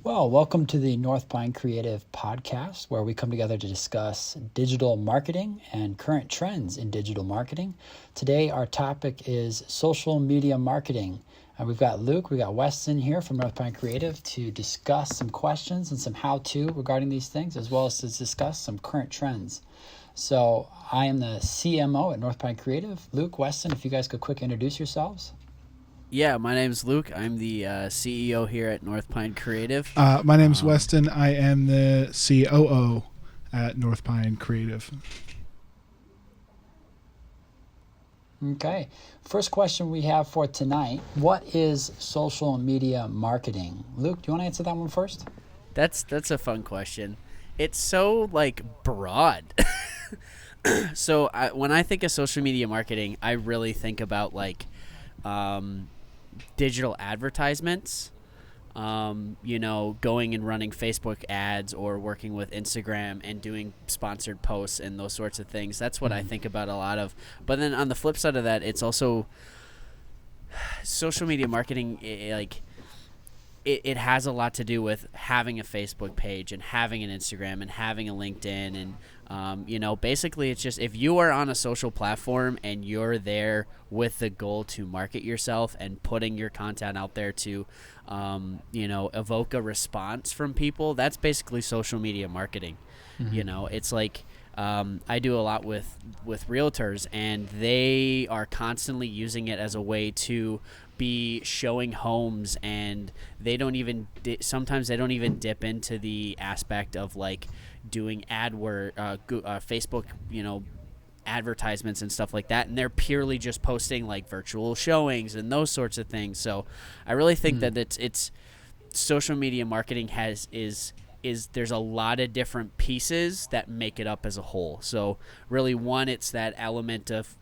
Well, welcome to the North Pine Creative Podcast, where we come together to discuss digital marketing and current trends in digital marketing. Today, our topic is social media marketing. We've got Luke, we got Weston here from North Pine Creative to discuss some questions and some how-to regarding these things, as well as to discuss some current trends. So I am the CMO at North Pine Creative. Luke, Weston, if you guys could quick introduce yourselves. Yeah, my name's Luke. I'm the CEO here at North Pine Creative. My name's Weston. I am the COO at North Pine Creative. Okay. First question we have for tonight. What is social media marketing? Luke, do you want to answer that one first? That's a fun question. It's so broad. So when I think of social media marketing, I really think about digital advertisements, going and running Facebook ads or working with Instagram and doing sponsored posts and those sorts of things. That's what I think about a lot of. But then on the flip side of that, it's also social media marketing. It has a lot to do with having a Facebook page and having an Instagram and having a LinkedIn. And, basically it's just if you are on a social platform and you're there with the goal to market yourself and putting your content out there to, evoke a response from people, that's basically social media marketing. Mm-hmm. It's like I do a lot with realtors, and they are constantly using it as a way to be showing homes, and they don't even sometimes they don't even dip into the aspect of doing Facebook advertisements and stuff like that, and they're purely just posting virtual showings and those sorts of things. So I really think that it's social media marketing is there's a lot of different pieces that make it up as a whole. So really, one, it's that element of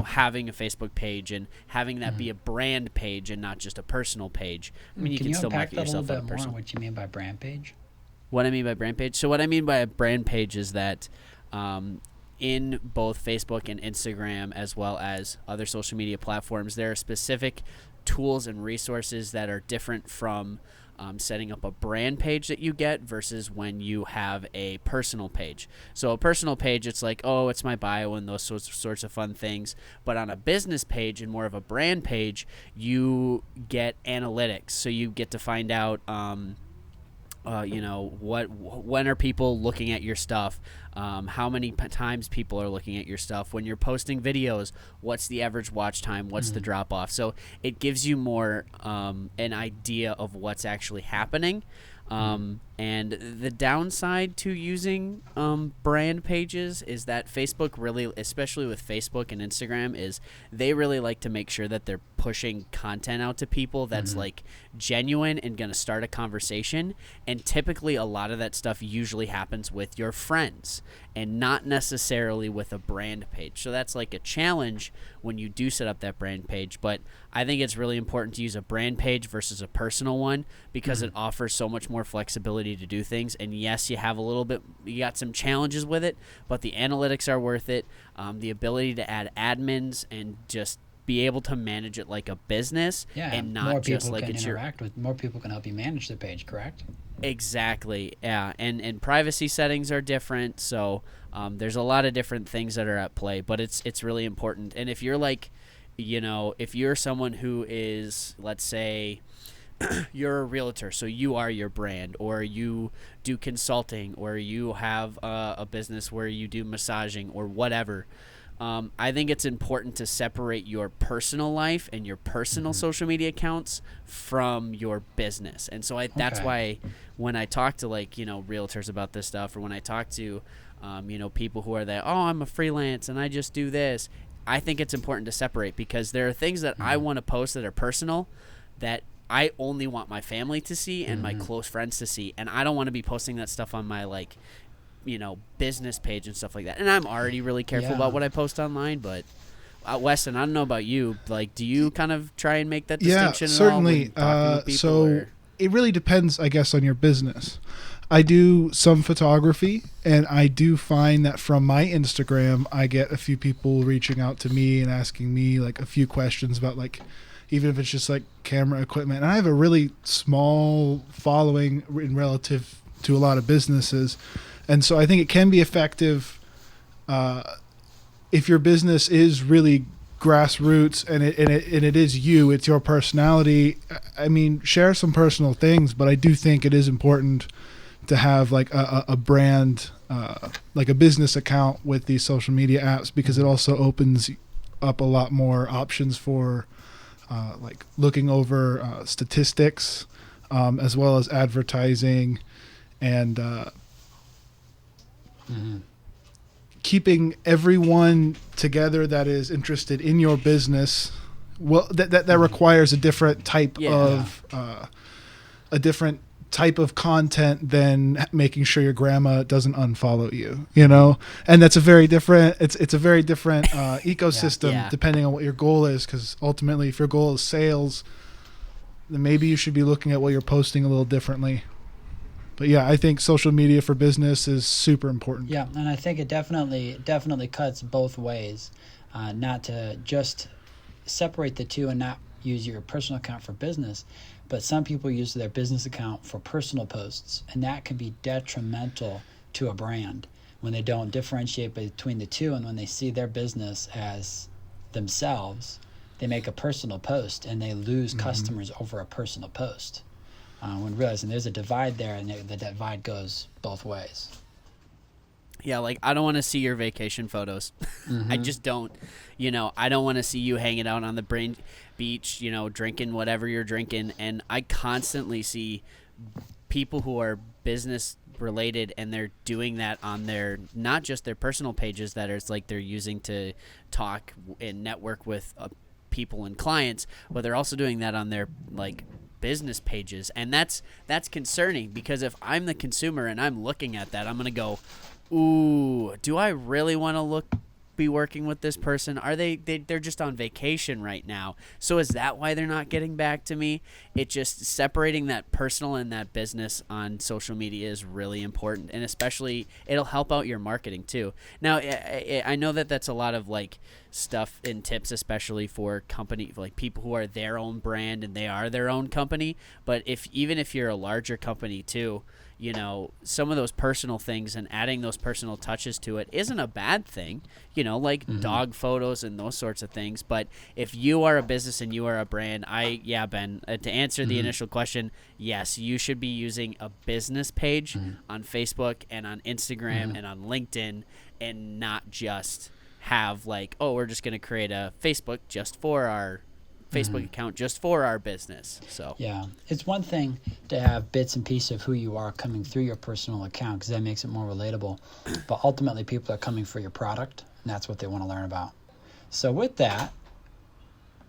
having a Facebook page and having that be a brand page and not just a personal page. I mean, you can still market yourself on a personal. What you mean by brand page? What I mean by brand page? So what I mean by a brand page is that in both Facebook and Instagram, as well as other social media platforms, there are specific tools and resources that are different from setting up a brand page that you get versus when you have a personal page. So a personal page, it's it's my bio and those sorts of fun things. But on a business page and more of a brand page, you get analytics. So you get to find out when are people looking at your stuff, how many times people are looking at your stuff. When you're posting videos, what's the average watch time, what's the drop off. So it gives you more an idea of what's actually happening. And the downside to using brand pages is that Facebook really, especially with Facebook and Instagram, is they really like to make sure that they're pushing content out to people that's genuine and going to start a conversation. And typically a lot of that stuff usually happens with your friends and not necessarily with a brand page. So that's a challenge when you do set up that brand page. But I think it's really important to use a brand page versus a personal one because it offers so much more flexibility to do things. And yes, you got some challenges with it, but the analytics are worth it. The ability to add admins and just be able to manage it like a business, and not more just people can interact with more people can help you manage the page, correct? Exactly. Yeah. And privacy settings are different. So there's a lot of different things that are at play, but it's really important. And if you're if you're someone who is, let's say, you're a realtor, so you are your brand, or you do consulting, or you have a business where you do massaging or whatever, I think it's important to separate your personal life and your personal social media accounts from your business. And so that's why when I talk to realtors about this stuff, or when I talk to people who are I'm a freelance and I just do this, I think it's important to separate, because there are things that I want to post that are personal that I only want my family to see and my close friends to see, and I don't want to be posting that stuff on my business page and stuff like that. And I'm already really careful about what I post online, but Weston, I don't know about you. Do you kind of try and make that distinction? Yeah, certainly. So it really depends, I guess, on your business. I do some photography, and I do find that from my Instagram, I get a few people reaching out to me and asking me a few questions about even if it's just like camera equipment. And I have a really small following in relative to a lot of businesses. And so I think it can be effective if your business is really grassroots and it is you, it's your personality. I mean, share some personal things, but I do think it is important to have like a brand, like a business account with these social media apps, because it also opens up a lot more options for like looking over statistics, as well as advertising and keeping everyone together that is interested in your business. Well, that requires a different type of a different type of content than making sure your grandma doesn't unfollow you, you know. And that's a very different, it's a very different ecosystem depending on what your goal is, because ultimately if your goal is sales, then maybe you should be looking at what you're posting a little differently. But yeah, I think social media for business is super important. Yeah, and I think it definitely cuts both ways. Not to just separate the two and not use your personal account for business, but some people use their business account for personal posts, and that can be detrimental to a brand when they don't differentiate between the two, and when they see their business as themselves, they make a personal post and they lose customers over a personal post. When realizing there's a divide there, and the divide goes both ways. Yeah, like I don't want to see your vacation photos. I just don't. You know, I don't want to see you hanging out on the beach, you know, drinking whatever you're drinking. And I constantly see people who are business related, and they're doing that on their, not just their personal pages that it's like they're using to talk and network with people and clients, but they're also doing that on their like business pages. And that's concerning, because if I'm the consumer and I'm looking at that, I'm going to go, ooh, do I really want to be working with this person? Are they're just on vacation right now? So is that why they're not getting back to me? It just, separating that personal and that business on social media is really important, and especially it'll help out your marketing too. Now, I know that's a lot of like stuff and tips, especially for company, like people who are their own brand and they are their own company. But even if you're a larger company too, you know, some of those personal things and adding those personal touches to it isn't a bad thing, you know, like dog photos and those sorts of things. But if you are a business and you are a brand, Ben, to answer the initial question, yes, you should be using a business page on Facebook and on Instagram and on LinkedIn, and not just have like, oh, we're just going to create a Facebook just for our Facebook account just for our business. So yeah, it's one thing to have bits and pieces of who you are coming through your personal account, because that makes it more relatable, but ultimately people are coming for your product, and that's what they want to learn about. So with that,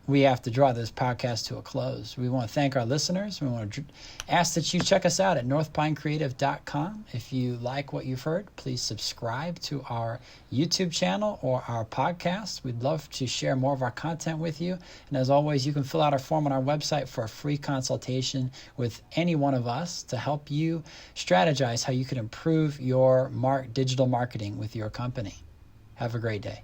we have to draw this podcast to a close. We want to thank our listeners. We want to ask that you check us out at northpinecreative.com. If you like what you've heard, please subscribe to our YouTube channel or our podcast. We'd love to share more of our content with you. And as always, you can fill out our form on our website for a free consultation with any one of us to help you strategize how you can improve your digital marketing with your company. Have a great day.